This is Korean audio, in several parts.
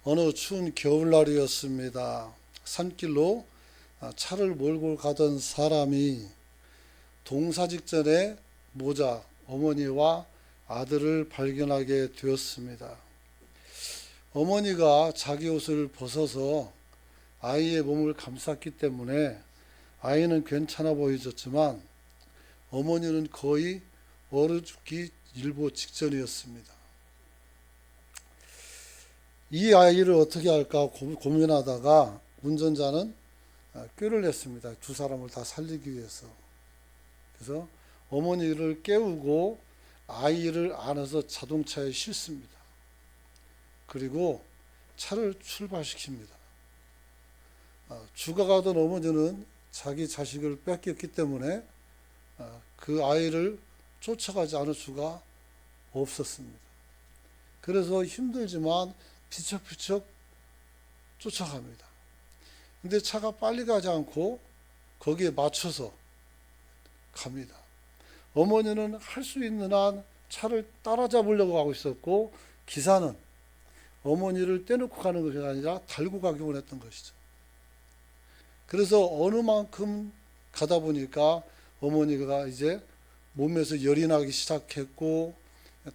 어느 추운 겨울날이었습니다. 산길로 차를 몰고 가던 사람이 동사 직전에 모자 어머니와 아들을 발견하게 되었습니다. 어머니가 자기 옷을 벗어서 아이의 몸을 감쌌기 때문에 아이는 괜찮아 보여졌지만 어머니는 거의 얼어 죽기 일보 직전이었습니다. 이 아이를 어떻게 할까 고민하다가 운전자는 꾀를 냈습니다. 두 사람을 다 살리기 위해서. 그래서 어머니를 깨우고 아이를 안아서 자동차에 싣습니다. 그리고 차를 출발시킵니다. 죽어가던 어머니는 자기 자식을 뺏겼기 때문에 그 아이를 쫓아가지 않을 수가 없었습니다. 그래서 힘들지만 피척피척 쫓아갑니다. 근데 차가 빨리 가지 않고 거기에 맞춰서 갑니다. 어머니는 할 수 있는 한 차를 따라잡으려고 하고 있었고 기사는 어머니를 떼놓고 가는 것이 아니라 달고 가기 원했던 것이죠. 그래서 어느 만큼 가다 보니까 어머니가 이제 몸에서 열이 나기 시작했고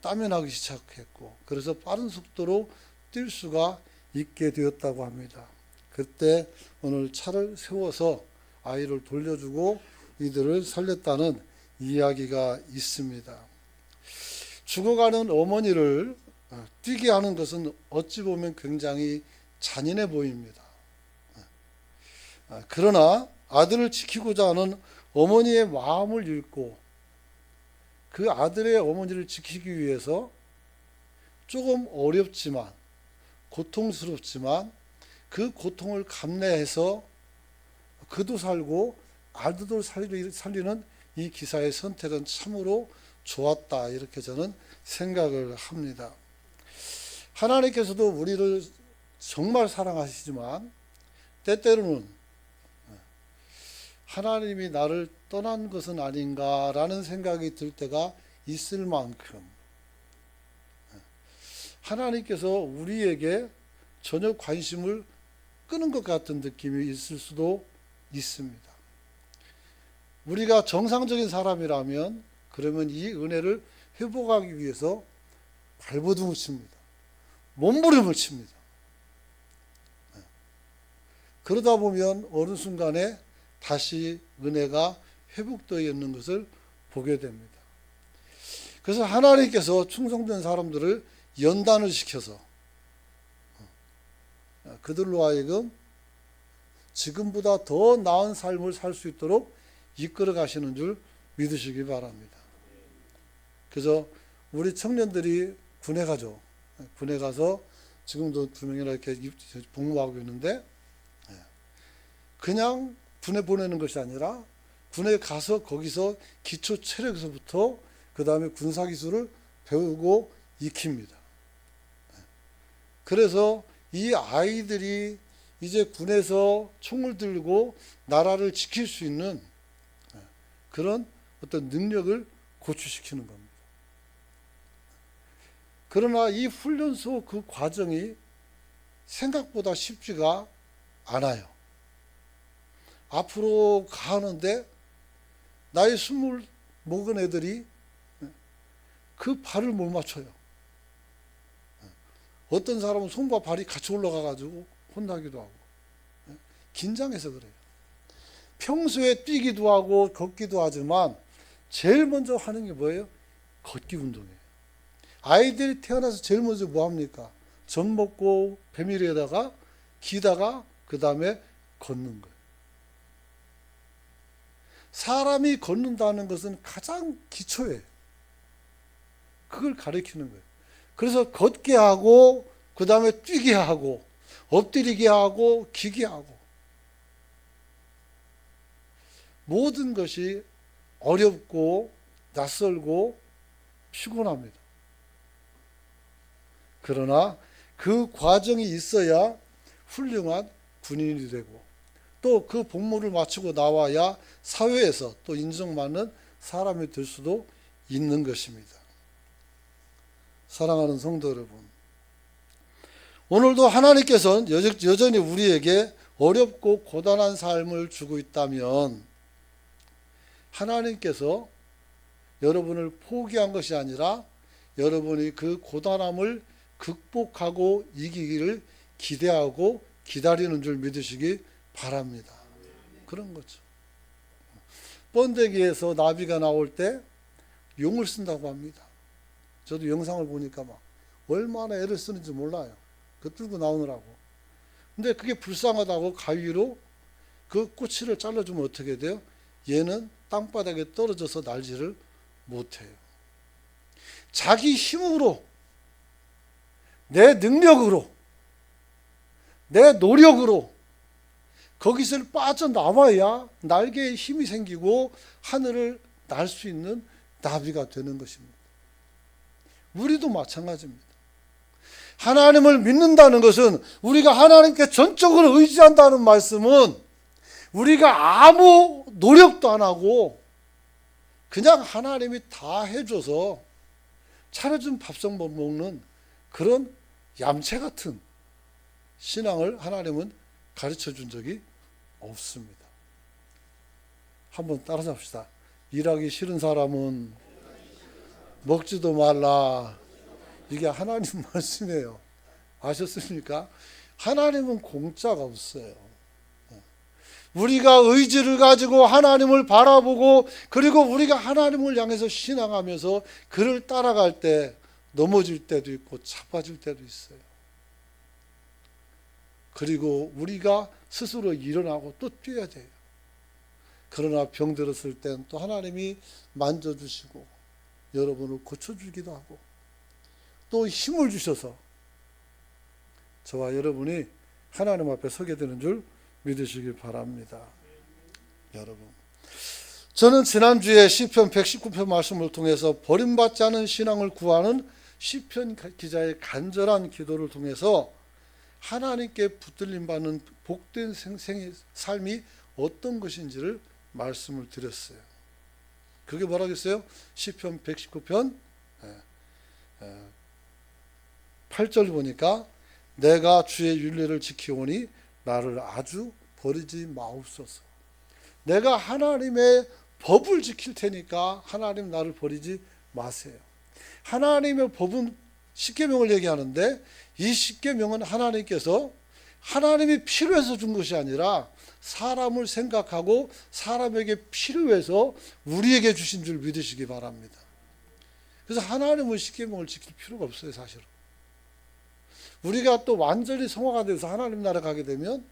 땀이 나기 시작했고 그래서 빠른 속도로 뛸 수가 있게 되었다고 합니다. 그때 오늘 차를 세워서 아이를 돌려주고 이들을 살렸다는 이야기가 있습니다. 죽어가는 어머니를 뛰게 하는 것은 어찌 보면 굉장히 잔인해 보입니다. 그러나 아들을 지키고자 하는 어머니의 마음을 읽고 그 아들의 어머니를 지키기 위해서 조금 어렵지만 고통스럽지만 그 고통을 감내해서 그도 살고 아들도 살리는 이 기사의 선택은 참으로 좋았다 이렇게 저는 생각을 합니다. 하나님께서도 우리를 정말 사랑하시지만 때때로는 하나님이 나를 떠난 것은 아닌가라는 생각이 들 때가 있을 만큼 하나님께서 우리에게 전혀 관심을 끄는 것 같은 느낌이 있을 수도 있습니다. 우리가 정상적인 사람이라면 그러면 이 은혜를 회복하기 위해서 발버둥을 칩니다. 몸부림을 칩니다. 그러다 보면 어느 순간에 다시 은혜가 회복되어 있는 것을 보게 됩니다. 그래서 하나님께서 충성된 사람들을 연단을 시켜서 그들로 하여금 지금보다 더 나은 삶을 살 수 있도록 이끌어 가시는 줄 믿으시기 바랍니다. 그래서 우리 청년들이 군에 가죠. 군에 가서 지금도 두 명이나 이렇게 복무하고 있는데 그냥 군에 보내는 것이 아니라 군에 가서 거기서 기초 체력에서부터 그 다음에 군사기술을 배우고 익힙니다. 그래서 이 아이들이 이제 군에서 총을 들고 나라를 지킬 수 있는 그런 어떤 능력을 고취시키는 겁니다. 그러나 이 훈련소 그 과정이 생각보다 쉽지가 않아요. 앞으로 가는데 나이 20 먹은 애들이 그 발을 못 맞춰요. 어떤 사람은 손과 발이 같이 올라가가지고 혼나기도 하고 긴장해서 그래요. 평소에 뛰기도 하고 걷기도 하지만 제일 먼저 하는 게 뭐예요? 걷기 운동이에요. 아이들이 태어나서 제일 먼저 뭐 합니까? 젖 먹고 배밀이에다가 기다가 그 다음에 걷는 거예요. 사람이 걷는다는 것은 가장 기초예요. 그걸 가르치는 거예요. 그래서 걷게 하고 그 다음에 뛰게 하고 엎드리게 하고 기게 하고 모든 것이 어렵고 낯설고 피곤합니다. 그러나 그 과정이 있어야 훌륭한 군인이 되고 또 그 복무를 마치고 나와야 사회에서 또 인정받는 사람이 될 수도 있는 것입니다. 사랑하는 성도 여러분, 오늘도 하나님께서는 여전히 우리에게 어렵고 고단한 삶을 주고 있다면 하나님께서 여러분을 포기한 것이 아니라 여러분이 그 고단함을 극복하고 이기기를 기대하고 기다리는 줄 믿으시기 바랍니다. 그런 거죠. 번데기에서 나비가 나올 때 용을 쓴다고 합니다. 저도 영상을 보니까 막 얼마나 애를 쓰는지 몰라요. 그 뚫고 나오느라고. 근데 그게 불쌍하다고 가위로 그 꼬치를 잘라주면 어떻게 돼요? 얘는 땅바닥에 떨어져서 날지를 못해요. 자기 힘으로, 내 능력으로, 내 노력으로 거기서 빠져나와야 날개에 힘이 생기고 하늘을 날 수 있는 나비가 되는 것입니다. 우리도 마찬가지입니다. 하나님을 믿는다는 것은 우리가 하나님께 전적으로 의지한다는 말씀은 우리가 아무 노력도 안 하고 그냥 하나님이 다 해줘서 차려준 밥상만 먹는 그런 얌체 같은 신앙을 하나님은 가르쳐 준 적이 없습니다. 한번 따라잡시다. 일하기 싫은 사람은 먹지도 말라. 이게 하나님 말씀이에요. 아셨습니까? 하나님은 공짜가 없어요. 우리가 의지를 가지고 하나님을 바라보고 그리고 우리가 하나님을 향해서 신앙하면서 그를 따라갈 때 넘어질 때도 있고 자빠질 때도 있어요. 그리고 우리가 스스로 일어나고 또 뛰어야 돼요. 그러나 병들었을 땐 또 하나님이 만져주시고 여러분을 고쳐주기도 하고 또 힘을 주셔서 저와 여러분이 하나님 앞에 서게 되는 줄 믿으시기 바랍니다. 여러분, 저는 지난주에 시편 119편 말씀을 통해서 버림받지 않은 신앙을 구하는 시편 기자의 간절한 기도를 통해서 하나님께 붙들림 받는 복된 삶이 어떤 것인지를 말씀을 드렸어요. 그게 뭐라고 했어요? 시편 119편 8절 보니까 내가 주의 율례를 지키오니 나를 아주 버리지 마옵소서. 내가 하나님의 법을 지킬 테니까 하나님 나를 버리지 마세요. 하나님의 법은 십계명을 얘기하는데 이 십계명은 하나님께서 하나님이 필요해서 준 것이 아니라 사람을 생각하고 사람에게 필요해서 우리에게 주신 줄 믿으시기 바랍니다. 그래서 하나님은 십계명을 지킬 필요가 없어요, 사실은. 우리가 또 완전히 성화가 돼서 하나님 나라 가게 되면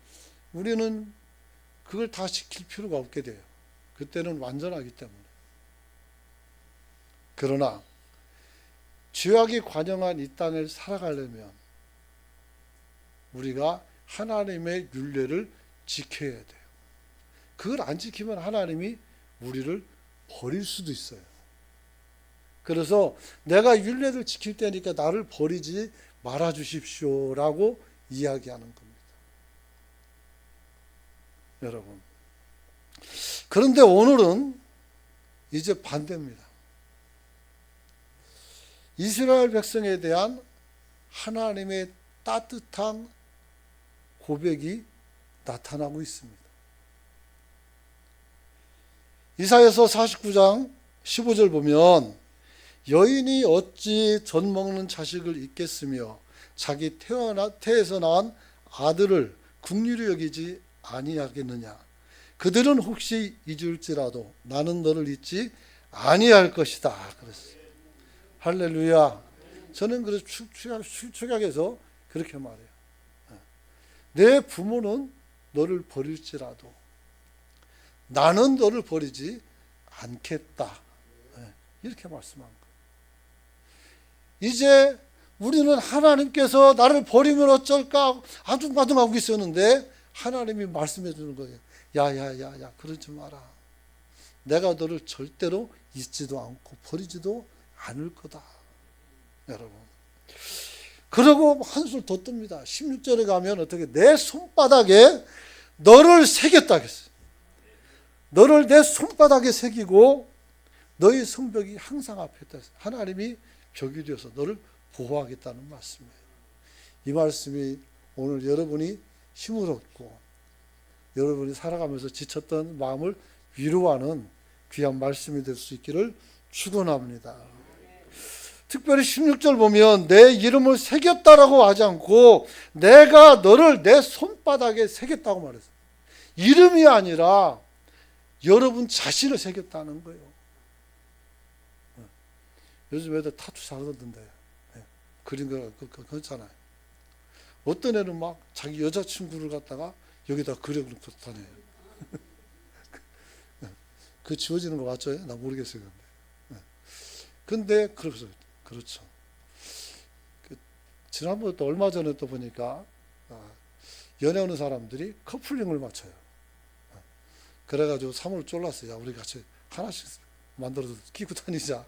우리는 그걸 다 지킬 필요가 없게 돼요. 그때는 완전하기 때문에. 그러나 죄악이 관영한 이 땅을 살아가려면 우리가 하나님의 율례를 지켜야 돼요. 그걸 안 지키면 하나님이 우리를 버릴 수도 있어요. 그래서 내가 율례를 지킬 때니까 나를 버리지 말아 주십시오라고 이야기하는 겁니다. 여러분, 그런데 오늘은 이제 반대입니다. 이스라엘 백성에 대한 하나님의 따뜻한 고백이 나타나고 있습니다. 이사야서 49장 15절 보면 여인이 어찌 젖 먹는 자식을 잊겠으며 자기 태에서 낳은 아들을 긍휼히 여기지 아니하겠느냐. 그들은 혹시 잊을지라도 나는 너를 잊지 아니할 것이다. 그랬어요. 할렐루야. 저는 그래서 축약해서 그렇게 말해요. 내 부모는 너를 버릴지라도 나는 너를 버리지 않겠다. 이렇게 말씀한 거예요. 이제 우리는 하나님께서 나를 버리면 어쩔까 아둥바둥하고 있었는데 하나님이 말씀해 주는 거예요. 야야야야, 그러지 마라. 내가 너를 절대로 잊지도 않고 버리지도 않을 거다. 여러분, 그러고 한술 더 뜹니다. 16절에 가면 어떻게 내 손바닥에 너를 새겼다 했어요. 너를 내 손바닥에 새기고 너의 성벽이 항상 앞에 있다. 하나님이 벽이 되어서 너를 보호하겠다는 말씀이에요. 이 말씀이 오늘 여러분이 힘을 얻고 여러분이 살아가면서 지쳤던 마음을 위로하는 귀한 말씀이 될 수 있기를 축원합니다. 특별히 16절 보면 내 이름을 새겼다라고 하지 않고 내가 너를 내 손바닥에 새겼다고 말했어요. 이름이 아니라 여러분 자신을 새겼다는 거예요. 요즘 애들 타투 잘 하던데 그린 거 그렇잖아요. 어떤 애는 막 자기 여자친구를 갖다가 여기다 그려놓고 다녀요. 그 지워지는 거 맞죠? 나 모르겠어요. 근데 그렇죠. 지난번에 또 얼마 전에 또 보니까 연애하는 사람들이 커플링을 맞춰요. 그래가지고 3월 쫄랐어요. 야, 우리 같이 하나씩 만들어서 끼고 다니자.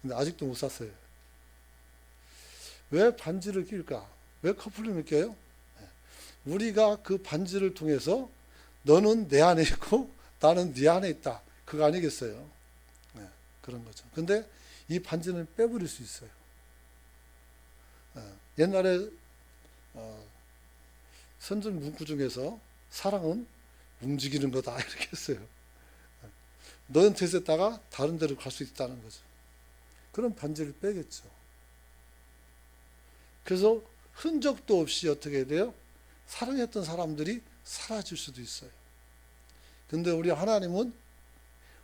근데 아직도 못 샀어요. 왜 반지를 낄까? 왜 커플링을 껴요? 우리가 그 반지를 통해서 너는 내 안에 있고 나는 네 안에 있다. 그거 아니겠어요? 그런 거죠. 근데 이 반지는 빼버릴 수 있어요. 옛날에 선전 문구 중에서 사랑은 움직이는 거다 이렇게 했어요. 너한테 있었다가 다른 데로 갈 수 있다는 거죠. 그럼 반지를 빼겠죠. 그래서 흔적도 없이 어떻게 돼요? 사랑했던 사람들이 사라질 수도 있어요. 근데 우리 하나님은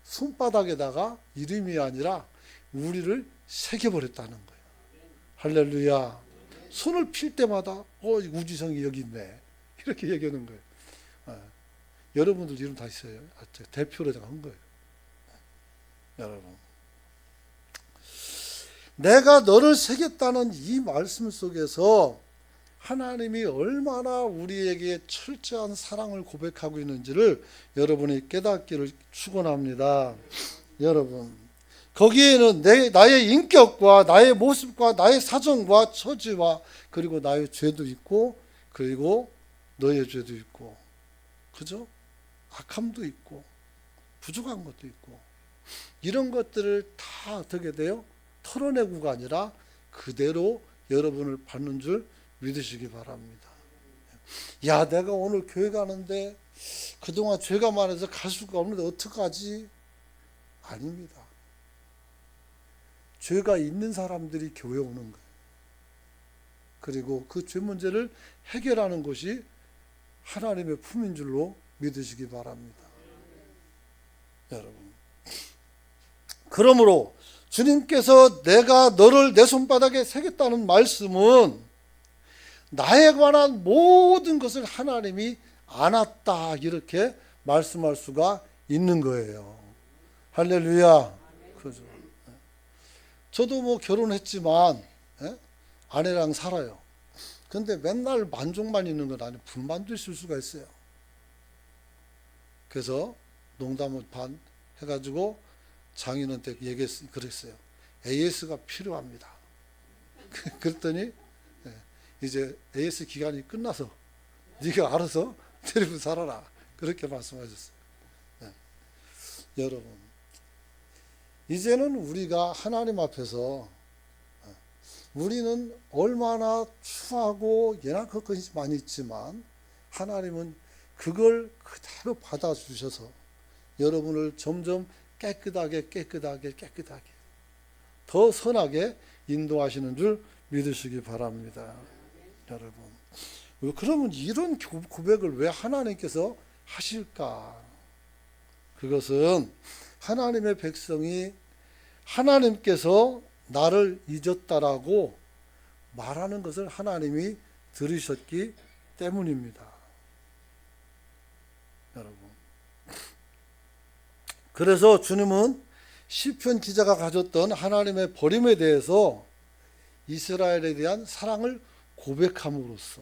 손바닥에다가 이름이 아니라 우리를 새겨버렸다는 거예요. 할렐루야. 손을 필 때마다 우지성이 여기 있네 이렇게 얘기하는 거예요. 여러분들 이름 다 있어요. 대표로 제가 한 거예요. 여러분, 내가 너를 새겼다는 이 말씀 속에서 하나님이 얼마나 우리에게 철저한 사랑을 고백하고 있는지를 여러분이 깨닫기를 축원합니다. 여러분, 거기에는 나의 인격과 나의 모습과 나의 사정과 처지와 그리고 나의 죄도 있고 그리고 너의 죄도 있고, 그죠? 악함도 있고 부족한 것도 있고 이런 것들을 다 어떻게 돼요? 털어내고가 아니라 그대로 여러분을 받는 줄 믿으시기 바랍니다. 야, 내가 오늘 교회 가는데 그동안 죄가 많아서 갈 수가 없는데 어떡하지? 아닙니다. 죄가 있는 사람들이 교회 오는 거예요. 그리고 그 죄 문제를 해결하는 것이 하나님의 품인 줄로 믿으시기 바랍니다. 여러분, 그러므로 주님께서 내가 너를 내 손바닥에 새겼다는 말씀은 나에 관한 모든 것을 하나님이 안았다 이렇게 말씀할 수가 있는 거예요. 할렐루야. 그죠. 저도 뭐 결혼했지만 아내랑 살아요. 근데 맨날 만족만 있는 건 아니고 불만도 있을 수가 있어요. 그래서 농담을 반 해가지고 장인한테 그랬어요. AS가 필요합니다. 그랬더니 이제 AS 기간이 끝나서 네가 알아서 데리고 살아라 그렇게 말씀하셨어요. 여러분, 이제는 우리가 하나님 앞에서 우리는 얼마나 추하고 연약한 것이 많이 있지만 하나님은 그걸 그대로 받아주셔서 여러분을 점점 깨끗하게 더 선하게 인도하시는 줄 믿으시기 바랍니다. 여러분, 그러면 이런 고백을 왜 하나님께서 하실까? 그것은 하나님의 백성이 하나님께서 나를 잊었다라고 말하는 것을 하나님이 들으셨기 때문입니다. 여러분, 그래서 주님은 시편 기자가 가졌던 하나님의 버림에 대해서 이스라엘에 대한 사랑을 고백함으로써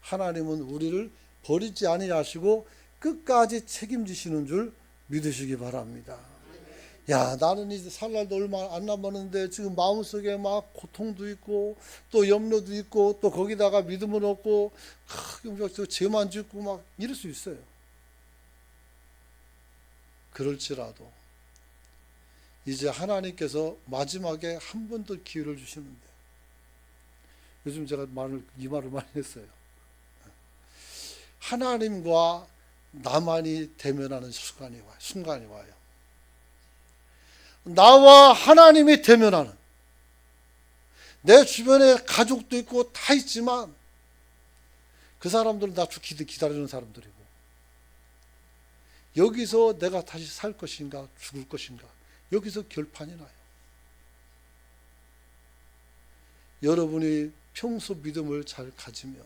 하나님은 우리를 버리지 아니하시고 끝까지 책임지시는 줄 믿으시기 바랍니다. 야, 나는 이제 살 날도 얼마 안 남았는데 지금 마음속에 막 고통도 있고 또 염려도 있고 또 거기다가 믿음을 얻고 죄만 짓고 막 이럴 수 있어요. 그럴지라도 이제 하나님께서 마지막에 한 번 더 기회를 주시는데 요즘 제가 이 말을 많이 했어요. 하나님과 나만이 대면하는 순간이 와요. 나와 하나님이 대면하는, 내 주변에 가족도 있고 다 있지만 그 사람들은 나 죽기 기다리는 사람들이고, 여기서 내가 다시 살 것인가 죽을 것인가, 여기서 결판이 나요. 여러분이 평소 믿음을 잘 가지면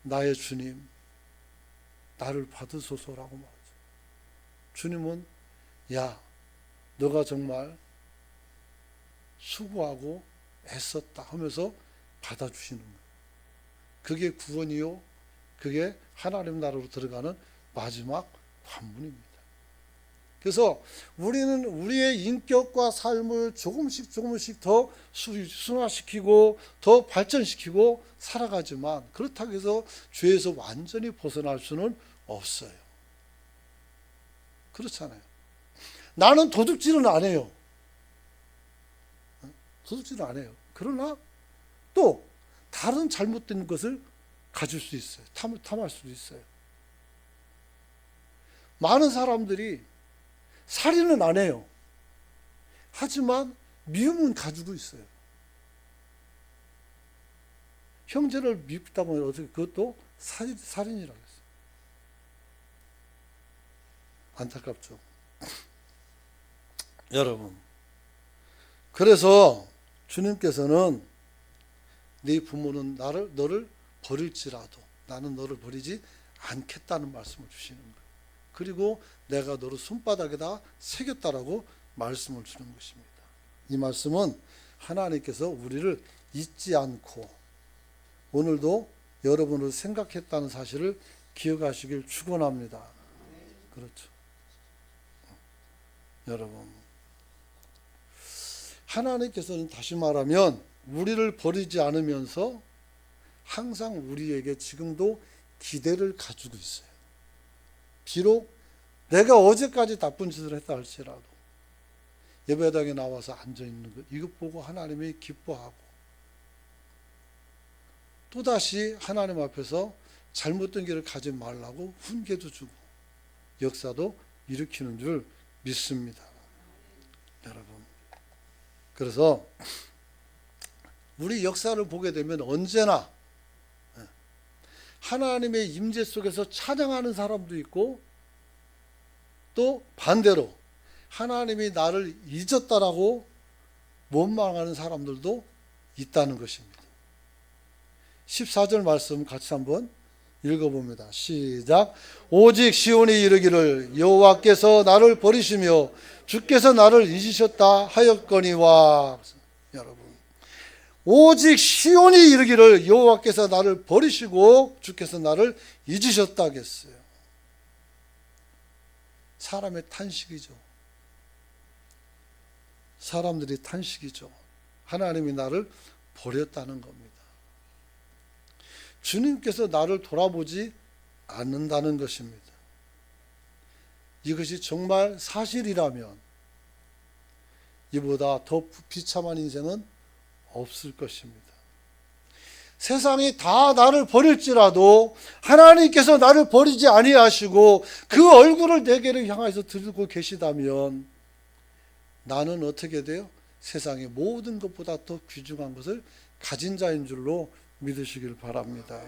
나의 주님 나를 받으소서라고 말하죠. 주님은 야, 너가 정말 수고하고 애썼다 하면서 받아주시는 거예요. 그게 구원이요, 그게 하나님 나라로 들어가는 마지막 관문입니다. 그래서 우리는 우리의 인격과 삶을 조금씩 더 순화시키고 더 발전시키고 살아가지만, 그렇다고 해서 죄에서 완전히 벗어날 수는 없어요. 그렇잖아요. 나는 도둑질은 안 해요. 도둑질은 안 해요. 그러나 또 다른 잘못된 것을 가질 수 있어요. 탐할 수도 있어요. 많은 사람들이 살인은 안 해요. 하지만 미움은 가지고 있어요. 형제를 밉다 보면 어떻게, 그것도 살인이라고 했어요. 안타깝죠. 여러분, 그래서 주님께서는 네 부모는 너를 버릴지라도 나는 너를 버리지 않겠다는 말씀을 주시는 거예요. 그리고 내가 너를 손바닥에다 새겼다라고 말씀을 주는 것입니다. 이 말씀은 하나님께서 우리를 잊지 않고 오늘도 여러분을 생각했다는 사실을 기억하시길 축원합니다. 그렇죠. 여러분, 하나님께서는 다시 말하면 우리를 버리지 않으면서 항상 우리에게 지금도 기대를 가지고 있어요. 비록 내가 어제까지 나쁜 짓을 했다 할지라도 예배당에 나와서 앉아있는 것, 이것 보고 하나님이 기뻐하고 또다시 하나님 앞에서 잘못된 길을 가지 말라고 훈계도 주고 역사도 일으키는 줄 믿습니다. 여러분, 그래서 우리 역사를 보게 되면 언제나 하나님의 임재 속에서 찬양하는 사람도 있고 또 반대로 하나님이 나를 잊었다라고 원망하는 사람들도 있다는 것입니다. 14절 말씀 같이 한번 읽어봅니다. 시작. 오직 시온이 이르기를 여호와께서 나를 버리시며 주께서 나를 잊으셨다 하였거니와. 여러분, 오직 시온이 이르기를 여호와께서 나를 버리시고 주께서 나를 잊으셨다 하겠어요. 사람의 탄식이죠. 사람들이 탄식이죠. 하나님이 나를 버렸다는 겁니다. 주님께서 나를 돌아보지 않는다는 것입니다. 이것이 정말 사실이라면 이보다 더 비참한 인생은 없을 것입니다. 세상이 다 나를 버릴지라도 하나님께서 나를 버리지 아니하시고 그 얼굴을 내게를 향해서 들고 계시다면 나는 어떻게 돼요? 세상의 모든 것보다 더 귀중한 것을 가진 자인 줄로 믿으시길 바랍니다.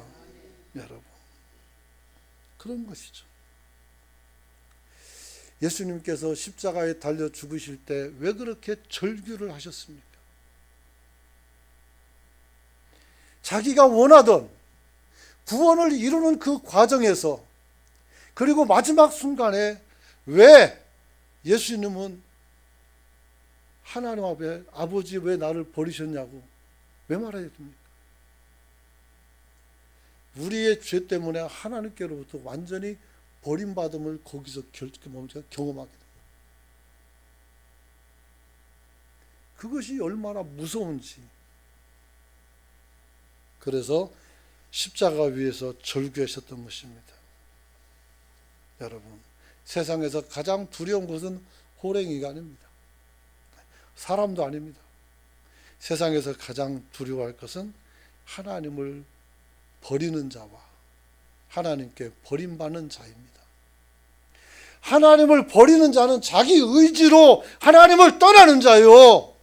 여러분, 그런 것이죠. 예수님께서 십자가에 달려 죽으실 때 왜 그렇게 절규를 하셨습니까? 자기가 원하던 구원을 이루는 그 과정에서, 그리고 마지막 순간에 왜 예수님은 하나님 앞에 아버지 왜 나를 버리셨냐고 왜 말해야 됩니까? 우리의 죄 때문에 하나님께로부터 완전히 버림받음을 거기서 경험하게 됩니다. 그것이 얼마나 무서운지. 그래서 십자가 위에서 절규하셨던 것입니다. 여러분, 세상에서 가장 두려운 것은 호랭이가 아닙니다. 사람도 아닙니다. 세상에서 가장 두려워할 것은 하나님을 버리는 자와 하나님께 버림받는 자입니다. 하나님을 버리는 자는 자기 의지로 하나님을 떠나는 자요.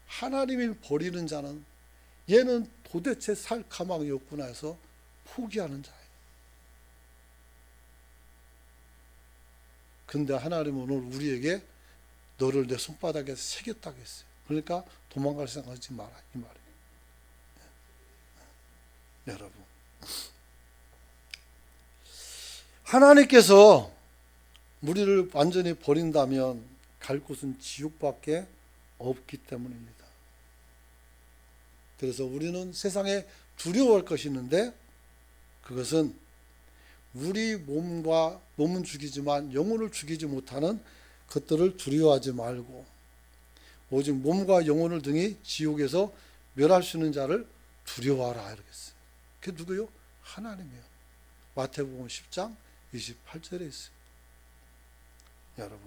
하나님을 버리는 자는 얘는 도대체 살 가망이 없구나 해서 포기하는 자예요. 근데 하나님은 오늘 우리에게 너를 내 손바닥에 새겼다고 했어요. 그러니까 도망갈 생각하지 마라 이 말이에요. 여러분, 하나님께서 우리를 완전히 버린다면 갈 곳은 지옥밖에 없기 때문입니다. 그래서 우리는 세상에 두려워할 것이 있는데 그것은 우리 몸은 죽이지만 영혼을 죽이지 못하는 것들을 두려워하지 말고 오직 몸과 영혼을 등이 지옥에서 멸할 수 있는 자를 두려워하라 이러겠어요. 그게 누구요? 하나님이요. 마태복음 10장 28절에 있어요. 여러분,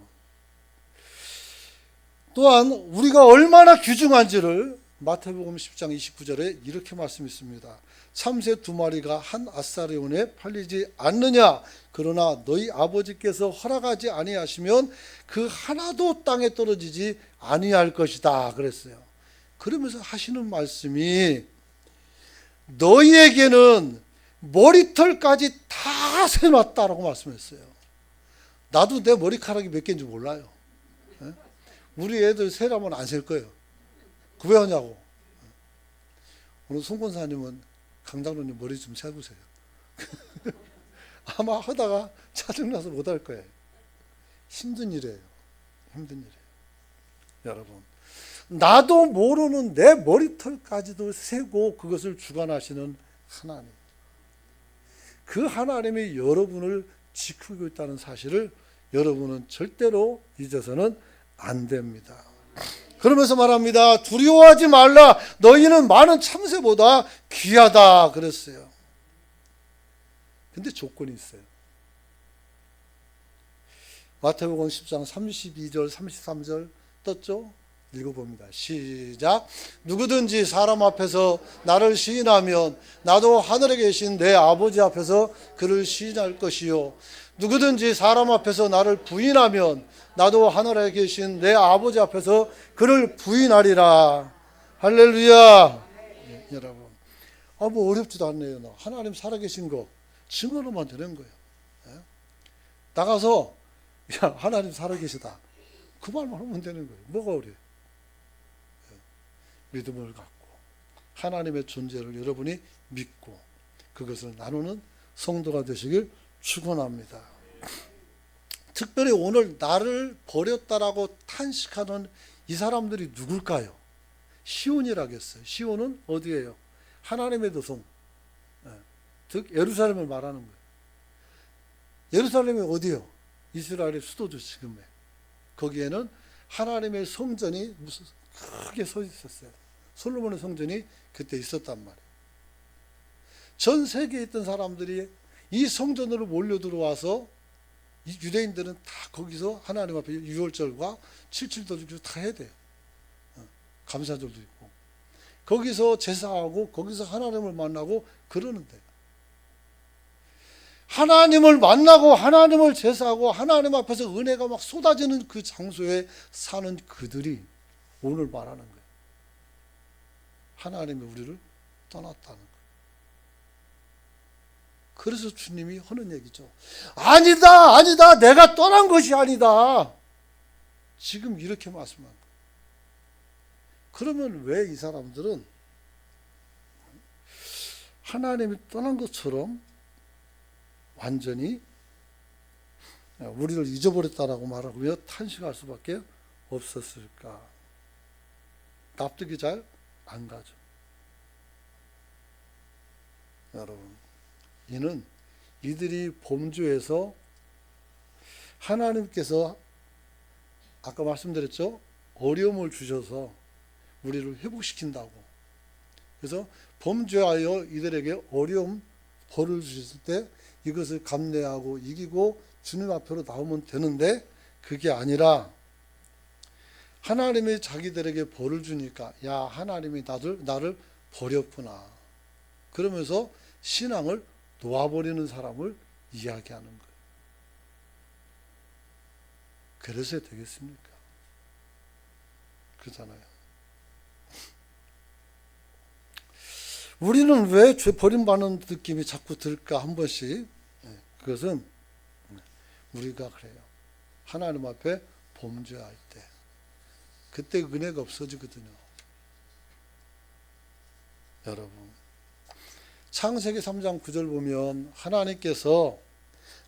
또한 우리가 얼마나 귀중한지를 마태복음 10장 29절에 이렇게 말씀했습니다. 참새 2마리가 한 아사리온에 팔리지 않느냐? 그러나 너희 아버지께서 허락하지 아니하시면 그 하나도 땅에 떨어지지 아니할 것이다 그랬어요. 그러면서 하시는 말씀이 너희에게는 머리털까지 다 세놨다라고 말씀했어요. 나도 내 머리카락이 몇 개인지 몰라요. 우리 애들 세라면 안 셀 거예요. 그 왜 하냐고. 오늘 송 권사님은 강장로님 머리 좀 세보세요. 아마 하다가 짜증나서 못할 거예요. 힘든 일이에요. 힘든 일이에요. 여러분, 나도 모르는 내 머리털까지도 세고 그것을 주관하시는 하나님, 그 하나님이 여러분을 지키고 있다는 사실을 여러분은 절대로 잊어서는 안 됩니다. 그러면서 말합니다. 두려워하지 말라. 너희는 많은 참새보다 귀하다 그랬어요. 근데 조건이 있어요. 마태복음 10장 32절 33절 떴죠? 읽어봅니다. 시작. 누구든지 사람 앞에서 나를 시인하면 나도 하늘에 계신 내 아버지 앞에서 그를 시인할 것이요. 누구든지 사람 앞에서 나를 부인하면 나도 하늘에 계신 내 아버지 앞에서 그를 부인하리라. 할렐루야. 네, 여러분, 뭐 어렵지도 않네요. 하나님 살아계신 거 증언하면 되는 거예요. 네? 나가서 야, 하나님 살아계시다. 그 말만 하면 되는 거예요. 뭐가 어려워요? 믿음을 갖고 하나님의 존재를 여러분이 믿고 그것을 나누는 성도가 되시길 축원합니다. 특별히 오늘 나를 버렸다라고 탄식하는 이 사람들이 누굴까요? 시온이라겠어요. 시온은 어디예요? 하나님의 도성, 즉 예루살렘을 말하는 거예요. 예루살렘이 어디예요? 이스라엘의 수도죠. 지금의. 거기에는 하나님의 성전이 무슨 크게 서 있었어요. 솔로몬의 성전이 그때 있었단 말이에요. 전 세계에 있던 사람들이 이 성전으로 몰려 들어와서 이 유대인들은 다 거기서 하나님 앞에 유월절과 칠칠도주 다 해야 돼요. 감사절도 있고 거기서 제사하고 거기서 하나님을 만나고 그러는데 하나님을 만나고 하나님을 제사하고 하나님 앞에서 은혜가 막 쏟아지는 그 장소에 사는 그들이 오늘 말하는 거예요. 하나님이 우리를 떠났다는 거예요. 그래서 주님이 하는 얘기죠. 아니다, 아니다, 내가 떠난 것이 아니다. 지금 이렇게 말씀한 거예요. 그러면 왜 이 사람들은 하나님이 떠난 것처럼 완전히 우리를 잊어버렸다라고 말하고요 탄식할 수밖에 없었을까? 납득이 잘 안 가죠. 여러분, 이는 이들이 범죄에서 하나님께서 아까 말씀드렸죠? 어려움을 주셔서 우리를 회복시킨다고. 그래서 범죄하여 이들에게 어려움, 벌을 주셨을 때 이것을 감내하고 이기고 주님 앞으로 나오면 되는데 그게 아니라 하나님이 자기들에게 벌을 주니까 야 하나님이 나를 버렸구나. 그러면서 신앙을 놓아버리는 사람을 이야기하는 거예요. 그래서 되겠습니까? 그렇잖아요. 우리는 왜 죄 버림받는 느낌이 자꾸 들까 한 번씩. 그것은 우리가 그래요. 하나님 앞에 범죄할 때 그때 은혜가 없어지거든요. 여러분 창세기 3장 9절 보면 하나님께서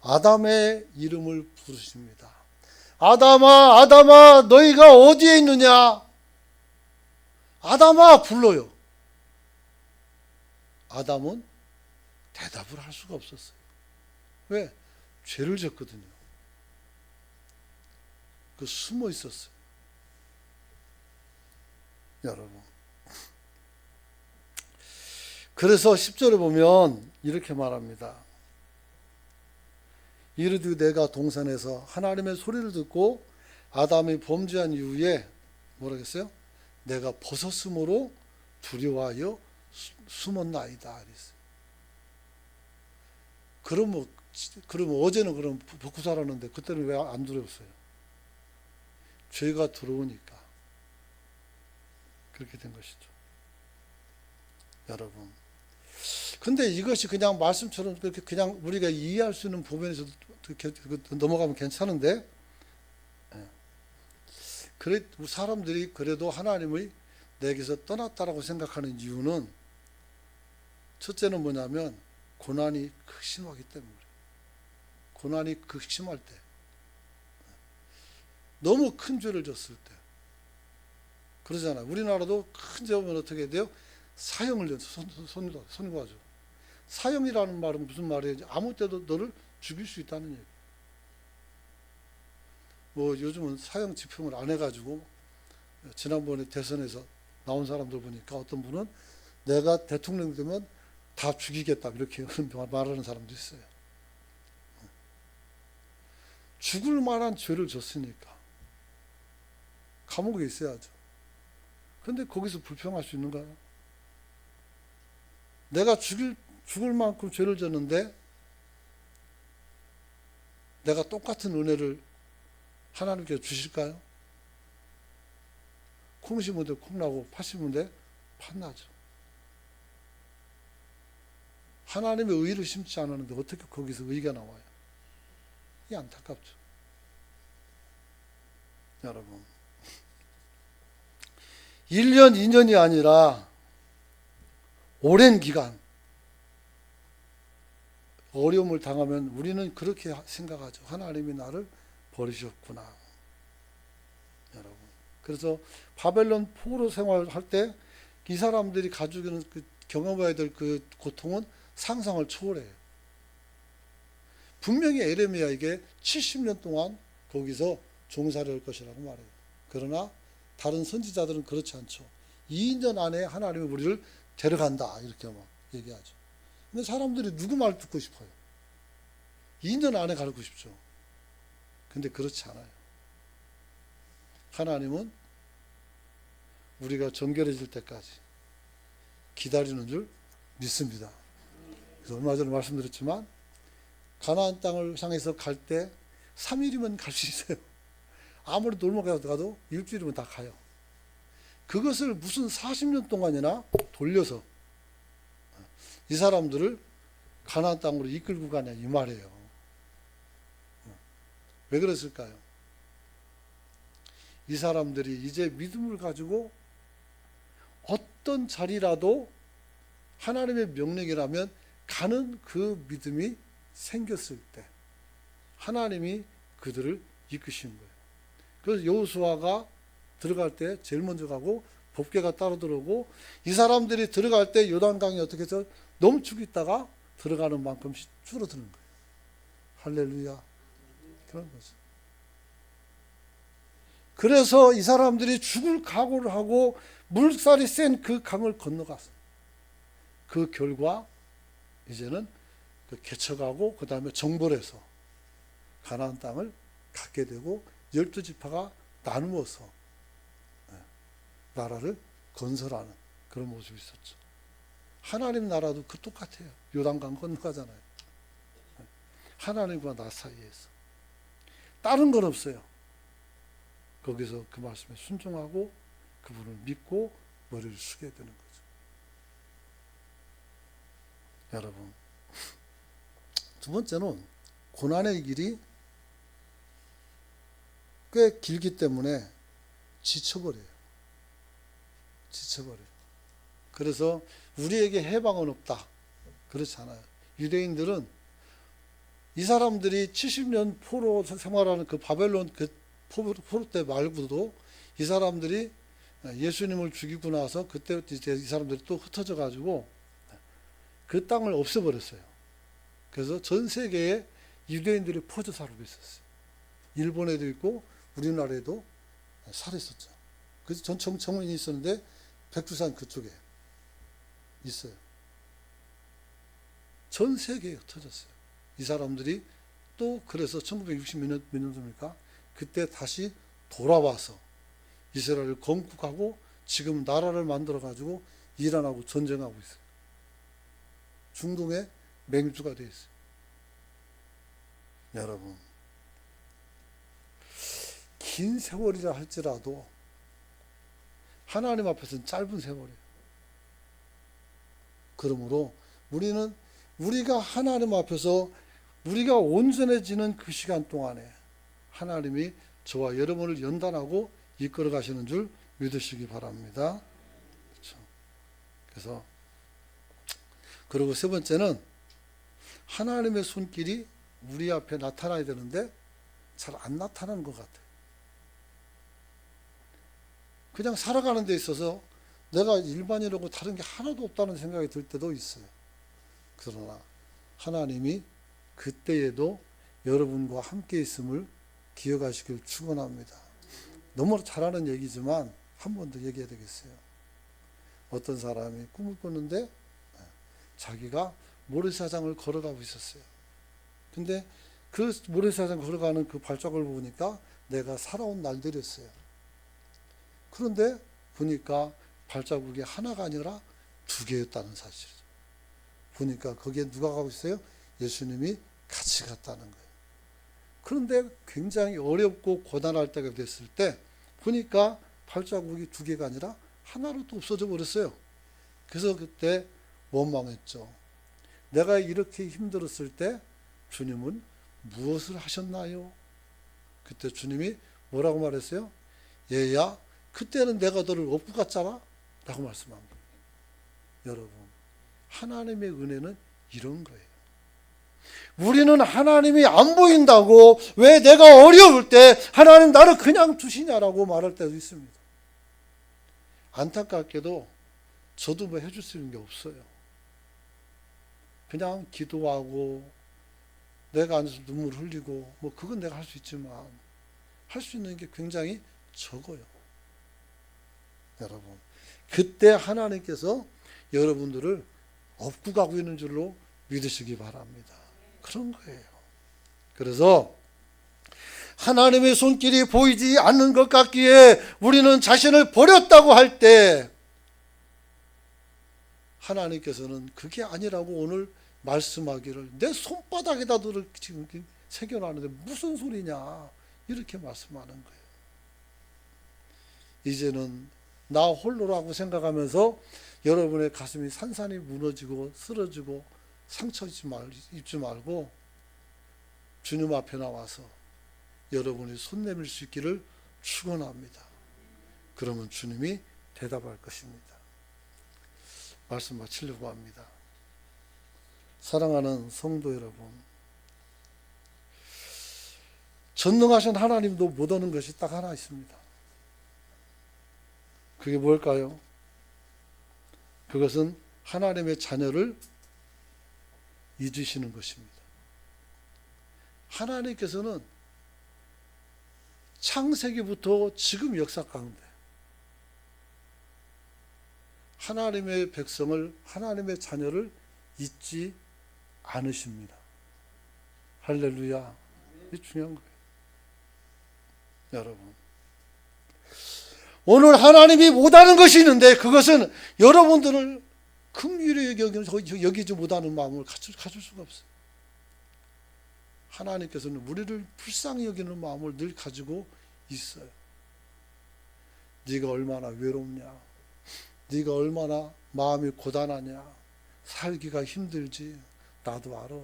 아담의 이름을 부르십니다. 아담아 아담아 너희가 어디에 있느냐. 아담아 불러요. 아담은 대답을 할 수가 없었어요. 왜? 죄를 졌거든요. 숨어 있었어요. 여러분. 그래서 10절에 보면 이렇게 말합니다. 이르되 내가 동산에서 하나님의 소리를 듣고 아담이 범죄한 이후에 뭐라 했어요? 내가 벗었으므로 두려워하여 숨었나이다. 그러면 어제는 그럼 벗고 살았는데 그때는 왜 안 두려웠어요? 죄가 들어오니까 그렇게 된 것이죠. 여러분. 근데 이것이 그냥 말씀처럼 그렇게 그냥 우리가 이해할 수 있는 부분에서 넘어가면 괜찮은데, 그래 사람들이 그래도 하나님의 내게서 떠났다라고 생각하는 이유는 첫째는 뭐냐면 고난이 극심하기 때문에. 고난이 극심할 때, 너무 큰 죄를 졌을 때 그러잖아요. 우리나라도 큰 죄면 어떻게 돼요? 사형을 선고하죠. 사형이라는 말은 무슨 말이에요? 아무 때도 너를 죽일 수 있다는 얘기. 뭐 요즘은 사형 집행을 안 해가지고 지난번에 대선에서 나온 사람들 보니까 어떤 분은 내가 대통령 되면 다 죽이겠다 이렇게 말하는 사람도 있어요. 죽을 만한 죄를 졌으니까 감옥에 있어야죠. 근데 거기서 불평할 수 있는가요? 내가 죽을 만큼 죄를 졌는데 내가 똑같은 은혜를 하나님께 주실까요? 콩 심은 데 콩 나고 팥 심은 데 팥 나죠. 하나님의 의를 심지 않았는데 어떻게 거기서 의가 나와요? 이게 안타깝죠. 여러분 1년 2년이 아니라 오랜 기간 어려움을 당하면 우리는 그렇게 생각하죠. 하나님이 나를 버리셨구나. 여러분 그래서 바벨론 포로 생활할 때 이 사람들이 가지고 있는 경험해야 될 그 고통은 상상을 초월해요. 분명히 에레미야에게 70년 동안 거기서 종살이 할 것이라고 말해요. 그러나 다른 선지자들은 그렇지 않죠. 2년 안에 하나님이 우리를 데려간다 이렇게 막 얘기하죠. 근데 사람들이 누구 말 듣고 싶어요? 2년 안에 가고 싶죠. 근데 그렇지 않아요. 하나님은 우리가 정결해질 때까지 기다리는 줄 믿습니다. 그래서 얼마 전에 말씀드렸지만 가나안 땅을 향해서 갈 때 3일이면 갈 수 있어요. 아무리 놀러 가도 일주일이면 다 가요. 그것을 무슨 40년 동안이나 돌려서 이 사람들을 가나안 땅으로 이끌고 가냐 이 말이에요. 왜 그랬을까요? 이 사람들이 이제 믿음을 가지고 어떤 자리라도 하나님의 명령이라면 가는 그 믿음이 생겼을 때 하나님이 그들을 이끄신 거예요. 그래서 여호수아가 들어갈 때 제일 먼저 가고 법궤가 따로 들어오고 이 사람들이 들어갈 때 요단강이 어떻게 해서 넘치고 있다가 들어가는 만큼 줄어드는 거예요. 할렐루야. 그런 거죠. 그래서 이 사람들이 죽을 각오를 하고 물살이 센 그 강을 건너갔어요. 그 결과 이제는 개척하고 그 다음에 정벌해서 가나안 땅을 갖게 되고 12지파가 나누어서 나라를 건설하는 그런 모습이 있었죠. 하나님 나라도 그 똑같아요. 요단강 건너가잖아요. 하나님과 나 사이에서. 다른 건 없어요. 거기서 그 말씀에 순종하고 그분을 믿고 머리를 숙여야 되는 거죠. 여러분, 두 번째는 고난의 길이 꽤 길기 때문에 지쳐버려요. 그래서 우리에게 해방은 없다. 그렇잖아요. 유대인들은 이 사람들이 70년 포로 생활하는 그 바벨론 그 포로 때 말고도 이 사람들이 예수님을 죽이고 나서 그때 이제 이 사람들이 또 흩어져 가지고 그 땅을 없애버렸어요. 그래서 전 세계에 유대인들이 퍼져 살고 있었어요. 일본에도 있고 우리나라에도 살아 있었죠. 그래서 전 정원이 있었는데 백두산 그쪽에 있어요. 전 세계에 흩어졌어요. 이 사람들이 또 그래서 1960몇 년도입니까? 그때 다시 돌아와서 이스라엘을 건국하고 지금 나라를 만들어 가지고 이란하고 전쟁하고 있어요. 중동의 맹주가 되어 있어요. 여러분, 긴 세월이라 할지라도 하나님 앞에서는 짧은 세월이에요. 그러므로 우리가 하나님 앞에서 우리가 온전해지는 그 시간 동안에 하나님이 저와 여러분을 연단하고 이끌어 가시는 줄 믿으시기 바랍니다. 그렇죠. 그래서 그리고 세 번째는 하나님의 손길이 우리 앞에 나타나야 되는데 잘 안 나타나는 것 같아요. 그냥 살아가는 데 있어서 내가 일반인하고 다른 게 하나도 없다는 생각이 들 때도 있어요. 그러나 하나님이 그때에도 여러분과 함께 있음을 기억하시길 축원합니다. 너무 잘하는 얘기지만 한 번 더 얘기해야 되겠어요. 어떤 사람이 꿈을 꿨는데 자기가 모래사장을 걸어가고 있었어요. 근데 그 모래사장 걸어가는 그 발자국을 보니까 내가 살아온 날들이었어요. 그런데 보니까 발자국이 하나가 아니라 두 개였다는 사실이죠. 보니까 거기에 누가 가고 있어요? 예수님이 같이 갔다는 거예요. 그런데 굉장히 어렵고 고단할 때가 됐을 때 보니까 발자국이 두 개가 아니라 하나로 또 없어져 버렸어요. 그래서 그때 원망했죠. 내가 이렇게 힘들었을 때 주님은 무엇을 하셨나요? 그때 주님이 뭐라고 말했어요? 얘야, 그때는 내가 너를 업고 갔잖아? 라고 말씀한 거예요. 여러분, 하나님의 은혜는 이런 거예요. 우리는 하나님이 안 보인다고 왜 내가 어려울 때 하나님 나를 그냥 두시냐라고 말할 때도 있습니다. 안타깝게도 저도 뭐 해줄 수 있는 게 없어요. 그냥 기도하고 내가 앉아서 눈물 흘리고 뭐 그건 내가 할 수 있지만 할 수 있는 게 굉장히 적어요. 여러분, 그때 하나님께서 여러분들을 업고 가고 있는 줄로 믿으시기 바랍니다. 그런 거예요. 그래서 하나님의 손길이 보이지 않는 것 같기에 우리는 자신을 버렸다고 할 때 하나님께서는 그게 아니라고 오늘 말씀하기를 내 손바닥에다 너를 지금 새겨놨는데 무슨 소리냐 이렇게 말씀하는 거예요. 이제는 나 홀로라고 생각하면서 여러분의 가슴이 산산이 무너지고 쓰러지고 상처 입지 말고 주님 앞에 나와서 여러분이 손 내밀 수 있기를 축원합니다. 그러면 주님이 대답할 것입니다. 말씀 마치려고 합니다. 사랑하는 성도 여러분, 전능하신 하나님도 못 오는 것이 딱 하나 있습니다. 그게 뭘까요? 그것은 하나님의 자녀를 잊으시는 것입니다. 하나님께서는 창세기부터 지금 역사 가운데 하나님의 백성을, 하나님의 자녀를 잊지 않으십니다. 할렐루야. 이게 중요한 거예요. 여러분, 오늘 하나님이 못하는 것이 있는데 그것은 여러분들을 긍휼히 여기지 못하는 마음을 가질 수가 없어요. 하나님께서는 우리를 불쌍히 여기는 마음을 늘 가지고 있어요. 네가 얼마나 외롭냐, 네가 얼마나 마음이 고단하냐, 살기가 힘들지 나도 알아.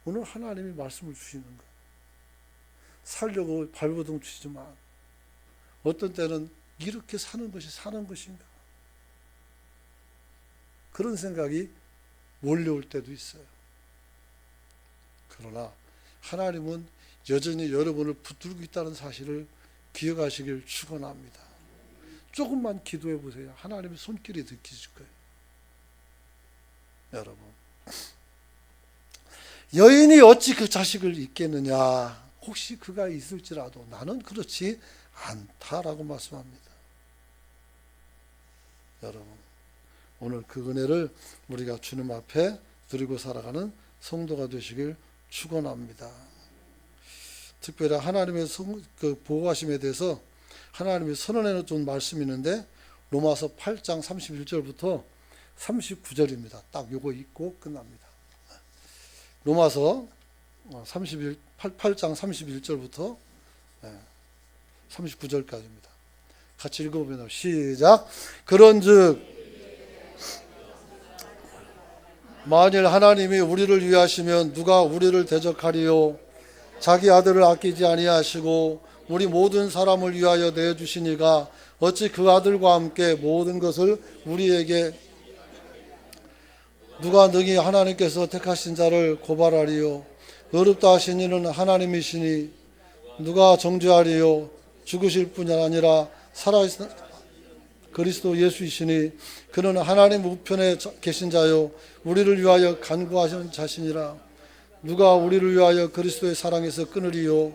오늘 하나님이 말씀을 주시는 거예요. 살려고 발버둥 치지만 어떤 때는 이렇게 사는 것이 사는 것인가, 그런 생각이 몰려올 때도 있어요. 그러나 하나님은 여전히 여러분을 붙들고 있다는 사실을 기억하시길 축원합니다. 조금만 기도해 보세요. 하나님의 손길이 느껴질 거예요. 여러분, 여인이 어찌 그 자식을 잊겠느냐, 혹시 그가 있을지라도 나는 그렇지 않다라고 말씀합니다. 여러분, 오늘 그 은혜를 우리가 주님 앞에 드리고 살아가는 성도가 되시길 축원합니다. 특별히 하나님의 그 보호하심에 대해서 하나님이 선언해 준 말씀이 있는데 로마서 8장 31절부터 39절입니다. 딱 요거 읽고 끝납니다. 로마서 8장 31절부터 39절까지입니다. 같이 읽어보면 시작. 그런즉 만일 하나님이 우리를 위하시면 누가 우리를 대적하리요? 자기 아들을 아끼지 아니하시고 우리 모든 사람을 위하여 내주시니가 어찌 그 아들과 함께 모든 것을 우리에게 누가 능히 하나님께서 택하신 자를 고발하리요? 어렵다 하신 이는 하나님이시니 누가 정죄하리요? 죽으실 뿐이 아니라 살아있는 그리스도 예수이시니 그는 하나님 우편에 계신 자요 우리를 위하여 간구하시는 자신이라. 누가 우리를 위하여 그리스도의 사랑에서 끊으리요?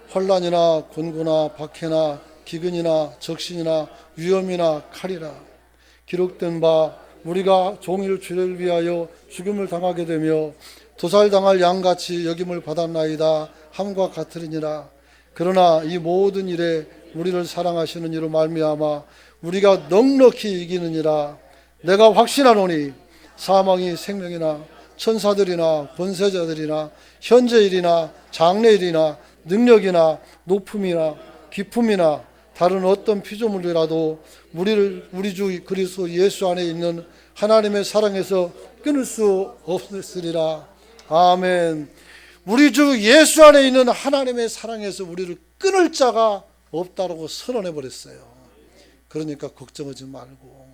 환난이나 곤고나 박해나 기근이나 적신이나 위험이나 칼이라. 기록된 바 우리가 종일 주를 위하여 죽음을 당하게 되며 도살당할 양같이 여김을 받았나이다 함과 같으리니라. 그러나 이 모든 일에 우리를 사랑하시는 이로 말미암아 우리가 넉넉히 이기느니라. 내가 확신하노니 사망이 생명이나 천사들이나 권세자들이나 현재일이나 장래일이나 능력이나 높음이나 깊음이나 다른 어떤 피조물이라도 우리 주 그리스도 예수 안에 있는 하나님의 사랑에서 끊을 수 없으리라. 아멘. 우리 주 예수 안에 있는 하나님의 사랑에서 우리를 끊을 자가 없다라고 선언해 버렸어요. 그러니까 걱정하지 말고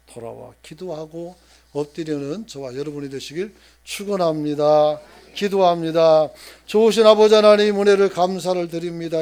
돌아와 기도하고 엎드리는 저와 여러분이 되시길 축원합니다. 기도합니다. 좋으신 아버지 하나님 은혜를 감사를 드립니다.